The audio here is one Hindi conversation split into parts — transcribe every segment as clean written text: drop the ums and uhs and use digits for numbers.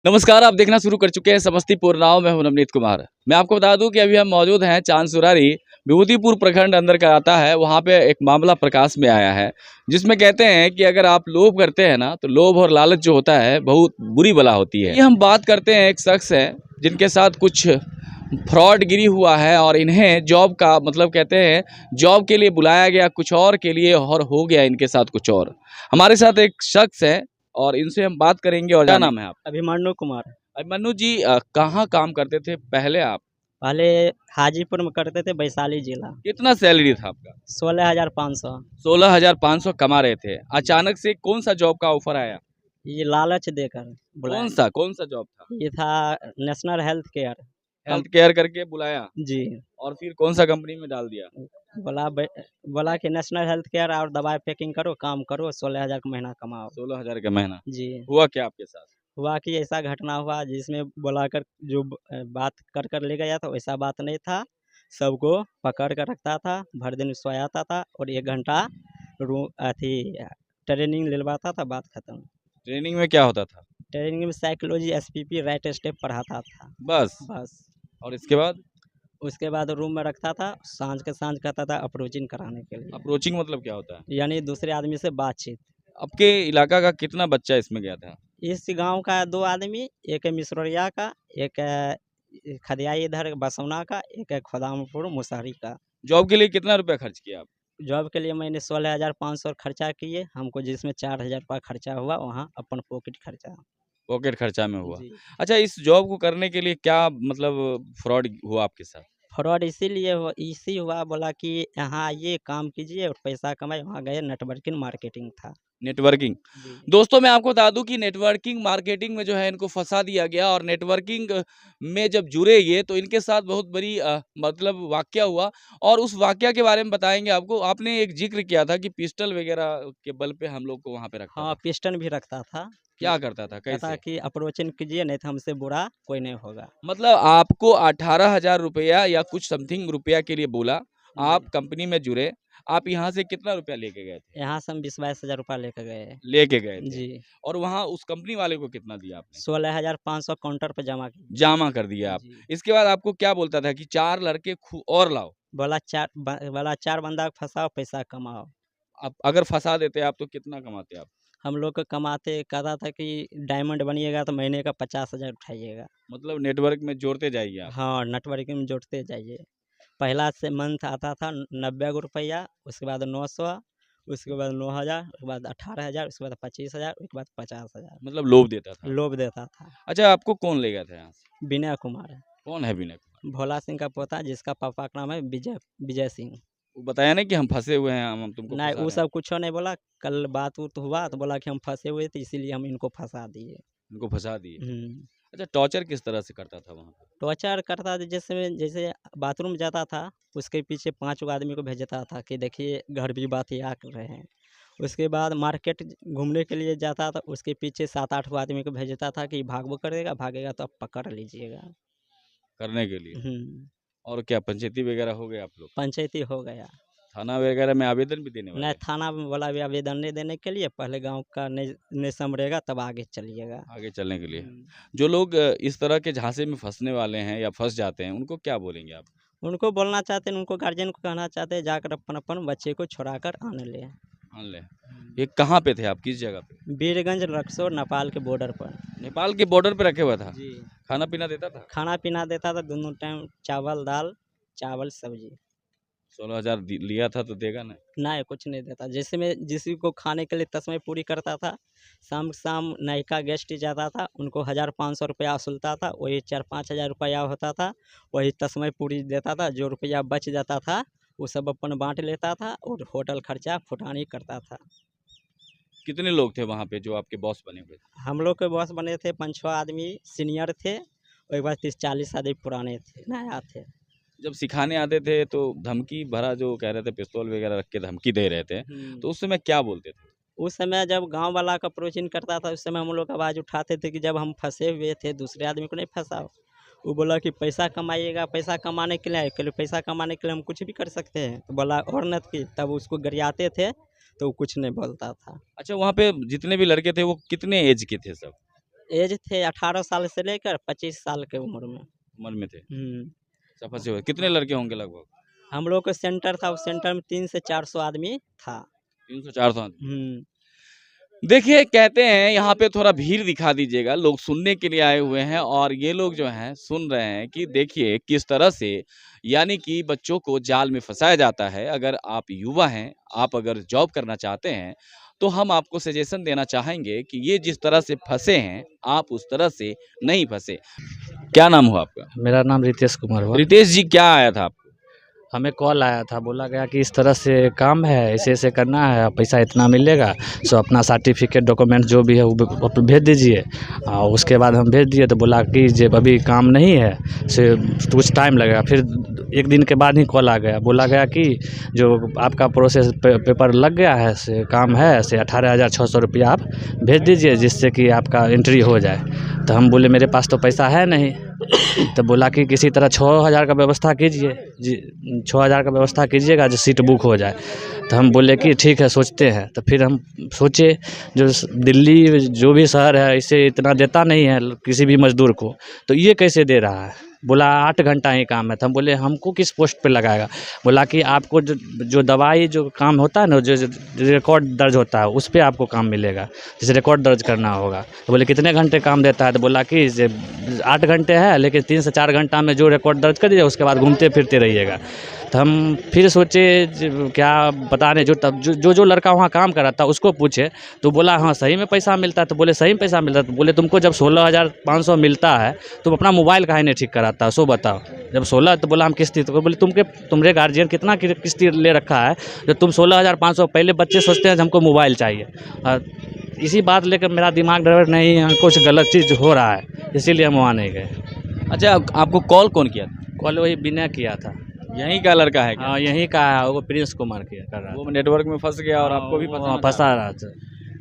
नमस्कार, आप देखना शुरू कर चुके हैं समस्तीपुर नाव में हूं नवनीत कुमार। मैं आपको बता दूं कि अभी हम मौजूद हैं चांदसुरारी विभूतिपुर प्रखंड अंदर का आता है। वहां पे एक मामला प्रकाश में आया है जिसमें कहते हैं कि अगर आप लोभ करते हैं ना तो लोभ और लालच जो होता है बहुत बुरी बला होती है। ये हम बात करते हैं एक शख्स है जिनके साथ कुछ फ्रॉड गिरी हुआ है और इन्हें जॉब का मतलब कहते हैं जॉब के लिए बुलाया गया कुछ और के लिए और हो गया इनके साथ कुछ और। हमारे साथ एक शख्स है और इनसे हम बात करेंगे। और क्या नाम है आप? अभिमन्यु कुमार। अभिमन्यु जी, कहाँ काम करते थे पहले आप? पहले हाजीपुर में करते थे, वैशाली जिला। कितना सैलरी था आपका? 16,500। 16,500 कमा रहे थे। अचानक से कौन सा जॉब का ऑफर आया? ये लालच देकर बुलाया। कौन सा जॉब था? ये था national health care. Health care करके बुलाया जी। और फिर कौन सा कंपनी में डाल दिया? बोला बोला कि नेशनल हेल्थ केयर और दवाई पैकिंग करो, काम करो, 16,000 का महीना कमाओ। 16,000 का महीना। जी। हुआ क्या आपके साथ? हुआ कि ऐसा घटना हुआ जिसमें बुलाकर जो बात कर कर ले गया था वैसा बात नहीं था। सबको पकड़ कर रखता था, भर दिन सोयाता था और 1 घंटा रू अथी ट्रेनिंग दिलवाता था, बात खत्म। ट्रेनिंग में क्या होता था? ट्रेनिंग में साइकोलॉजी, एसपीपी, राइट स्टेप पढ़ाता था। बस? बस। और इसके बाद? उसके बाद रूम में रखता था, सांझ के सांझ कहता था अप्रोचिंग कराने के लिए, अप्रोचिंग मतलब क्या होता है? यानी दूसरे आदमी से बातचीत। आपके इलाका का कितना बच्चा इसमें गया था? इस गांव का 2 आदमी, एक है मिसरोरिया का, एक है खदियाई इधर बसौना का, एक है खोदामपुर मुसहरी का। जॉब के लिए कितना रुपया खर्च किया आप? जॉब के लिए मैंने 16,500 खर्चा किए हमको, जिसमें 4,000 रुपये खर्चा हुआ, वहाँ अपन पॉकेट खर्चा। पॉकेट खर्चा में हुआ। जी। अच्छा, इस जॉब को करने के लिए क्या मतलब फ्रॉड हुआ आपके साथ? फ्रॉड इसी हुआ, बोला कि यहाँ आइए, काम कीजिए और पैसा कमाए। वहाँ गए, नेटवर्किंग मार्केटिंग था। नेटवर्किंग। जी। दोस्तों, मैं आपको बता दूं कि नेटवर्किंग मार्केटिंग में जो है इनको फंसा दिया गया और नेटवर्किंग में जब जुड़े ये तो इनके साथ बहुत बड़ी मतलब वाकया हुआ और उस वाकया के बारे में बताएंगे आपको। आपने एक जिक्र किया था कि पिस्टल वगैरह के बल पे हम लोग को वहाँ पे रखता हाँ, था। पिस्टन भी रखता था कि क्या करता था, कहता कैसे? कि अप्रोचिंग कीजिए, नहीं तो हमसे बुरा कोई नहीं होगा। मतलब आपको 18,000 रुपया या कुछ समथिंग रुपया के लिए बोला, जी। आप कंपनी में जुड़े, आप यहाँ से कितना रुपया लेके गए थे? यहाँ से हम 20-22 हज़ार रुपये लेकर गए। लेके गए थे। जी। और वहाँ उस कंपनी वाले को कितना दिया आपने? 16,500 काउंटर पे जमा किए। जमा कर दिया आप। जी। इसके बाद आपको क्या बोलता था कि 4 लड़के और लाओ? बोला 4 बंदा फंसाओ, पैसा कमाओ। अब अगर फँसा देते आप तो कितना कमाते आप? हम लोग को कमाते, कहता था कि डायमंड बनिएगा तो महीने का 50,000 उठाइएगा। मतलब नेटवर्क में जोड़ते जाइए आप। हाँ, नेटवर्किंग में जोड़ते जाइए। पहला से मंथ आता था 90 गो रुपया, उसके बाद 900, उसके बाद 9,000, उसके बाद 18,000, उसके बाद 25,000, उसके बाद 50,000। मतलब लोभ देता था। लोभ देता था। अच्छा, आपको कौन ले गया था यहाँ से? विनय कुमार। कौन है विनय कुमार? भोला सिंह का पोता, जिसका पापा का नाम है विजय विजय सिंह। वो बताया नहीं कि हम फँसे हुए हैं, हम तुमको नहीं, फँसा वो रहे हैं? सब कुछो नहीं बोला। कल बात उत हुआ तो बोला कि हम फंसे हुए थे, इसीलिए हम इनको फंसा दिए। इनको फँसा दिए। हम्म। अच्छा, टॉर्चर किस तरह से करता था वहाँ पे? टॉर्चर करता था, जैसे जैसे बाथरूम जाता था, उसके पीछे 5 गो आदमी को भेजता था कि देखिए घर भी बात ये कर रहे हैं। उसके बाद मार्केट घूमने के लिए जाता था, उसके पीछे 7-8 गो आदमी को भेजता था कि भागवो करेगा, भागेगा तो आप पकड़ लीजिएगा। करने के लिए। हम्म। और क्या पंचायती वगैरह हो गए आप लोग? पंचायती हो गया। थाना वगैरह में आवेदन भी देने नहीं, वाले? थाना में बोला अभी आवेदन नहीं देने के लिए, पहले गांव का नहीं संभरेगा तब आगे चलिएगा। आगे चलने के लिए। हम्म। जो लोग इस तरह के झांसे में फँसने वाले हैं या फँस जाते हैं, उनको क्या बोलेंगे आप? उनको बोलना चाहते हैं, उनको गार्जियन को कहना चाहते हैं, जाकर अपन अपन बच्चे को छुड़ा कर आने ले। मान लें, ये कहाँ पे थे आप, किस जगह पे? वीरगंज रक्सौर नेपाल के बॉर्डर पर। नेपाल के बॉर्डर पे रखे हुआ था? जी। खाना पीना देता था? खाना पीना देता था, दोनों टाइम चावल दाल, चावल सब्जी। 16,000 लिया था तो देगा ना? नहीं, कुछ नहीं देता। जैसे मैं जिसी को खाने के लिए तस्मै पूरी करता था, शाम नयका गेस्ट जाता था, उनको 1,500 रुपया वसूलता था, वही 4-5 हज़ार रुपया होता था, वही तस्मै पूरी देता था। जो रुपया बच जाता था वो सब अपन बांट लेता था और होटल खर्चा फुटानी करता था। कितने लोग थे वहाँ पे जो आपके बॉस बने हुए थे? हम लोग के बॉस बने थे 5-6 आदमी सीनियर थे, और एक बार 30-40 आदमी पुराने थे, नया थे। जब सिखाने आते थे तो धमकी भरा जो कह रहे थे, पिस्तौल वगैरह रख के धमकी दे रहे थे, तो उस समय क्या बोलते थे? उस समय जब गांव वाला का अप्रोचिंग करता था, उस समय हम लोग आवाज़ उठाते थे कि जब हम फंसे हुए थे, दूसरे आदमी को नहीं फंसाओ। वो बोला कि पैसा कमाइएगा, पैसा कमाने के लिए आए, कहले पैसा कमाने के लिए हम कुछ भी कर सकते हैं। तो बोला और न की, तब उसको गरियाते थे तो वो कुछ नहीं बोलता था। अच्छा, वहाँ पे जितने भी लड़के थे वो कितने एज के थे सब? एज थे 18 साल से लेकर 25 साल के उम्र में। उम्र में थे, हम्म। अच्छा फंसे हुए। कितने लड़के होंगे लगभग? हम लोग का सेंटर था, उस सेंटर में 300 से 400 आदमी था। 300-400 आदमी। हम्म। देखिए कहते हैं यहाँ पे थोड़ा भीड़ दिखा दीजिएगा, लोग सुनने के लिए आए हुए हैं और ये लोग जो हैं सुन रहे हैं कि देखिए किस तरह से यानी कि बच्चों को जाल में फंसाया जाता है। अगर आप युवा हैं, आप अगर जॉब करना चाहते हैं, तो हम आपको सजेशन देना चाहेंगे कि ये जिस तरह से फंसे हैं, आप उस तरह से नहीं फंसे। क्या नाम हुआ आपका? मेरा नाम रितेश कुमार हुआ। रितेश जी, क्या आया था आपको? हमें कॉल आया था, बोला गया कि इस तरह से काम है, ऐसे ऐसे करना है, पैसा इतना मिलेगा, सो अपना सर्टिफिकेट डॉक्यूमेंट जो भी है वो भेज दीजिए। उसके बाद हम भेज दिए तो बोला कि जब अभी काम नहीं है से कुछ टाइम लगेगा। फिर एक दिन के बाद ही कॉल आ गया, बोला गया कि जो आपका प्रोसेस पेपर लग गया है, से काम है, से 18,600 रुपया आप भेज दीजिए जिससे कि आपका एंट्री हो जाए। तो हम बोले मेरे पास तो पैसा है नहीं। तो बोला कि किसी तरह 6,000 का व्यवस्था कीजिए जी, 6,000 का व्यवस्था कीजिएगा जो सीट बुक हो जाए। तो हम बोले कि ठीक है, सोचते हैं। तो फिर हम सोचे जो दिल्ली जो भी शहर है इसे इतना देता नहीं है किसी भी मज़दूर को, तो ये कैसे दे रहा है। बोला 8 घंटा ही काम है। तो हम बोले हमको किस पोस्ट पे लगाएगा। बोला कि आपको जो दवाई जो काम होता है ना, जो रिकॉर्ड दर्ज होता है उस पर आपको काम मिलेगा, जैसे रिकॉर्ड दर्ज करना होगा। तो बोले कितने घंटे काम देता है। तो बोला कि 8 घंटे है, लेकिन 3 से 4 घंटा में जो रिकॉर्ड दर्ज कर दीजिए उसके बाद घूमते फिरते रहिएगा। तो हम फिर सोचे क्या पता नहीं, जो लड़का वहाँ काम कर रहा था उसको पूछे तो बोला हाँ सही में पैसा मिलता है। तो बोले सही में पैसा मिलता है। तो बोले तुमको जब 16,500 मिलता है तुम अपना मोबाइल काहे नहीं ठीक कराता, सो बताओ। जब 16, तो बोला हम किस्ती। तो बोले तुम्हारे गार्जियन कितना किस्ती ले रखा है जो तुम 16,500। पहले बच्चे सोचते हैं हमको मोबाइल चाहिए। इसी बात लेकर मेरा दिमाग डर नहीं है, कुछ गलत चीज़ हो रहा है, इसीलिए हम वहाँ नहीं गए। अच्छा, आपको कॉल कौन किया था? कॉल वही विनय किया था। यहीं का लड़का है क्या? हाँ यहीं का है, वो प्रिंस कुमार किया कर रहा वो नेटवर्क में फंस गया और आपको भी था, फंसा फंसा रहा था।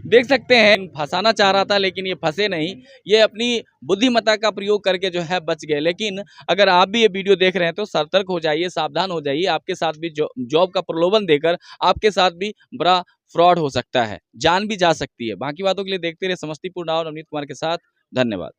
देख सकते हैं फंसाना चाह रहा था लेकिन ये फंसे नहीं, ये अपनी बुद्धिमत्ता का प्रयोग करके जो है बच गए। लेकिन अगर आप भी ये वीडियो देख रहे हैं तो सतर्क हो जाइए, सावधान हो जाइए। आपके साथ भी जॉब का प्रलोभन देकर आपके साथ भी बड़ा फ्रॉड हो सकता है, जान भी जा सकती है। बाकी बातों के लिए देखते रहे समस्तीपुर नाउ, नवनीत कुमार के साथ। धन्यवाद।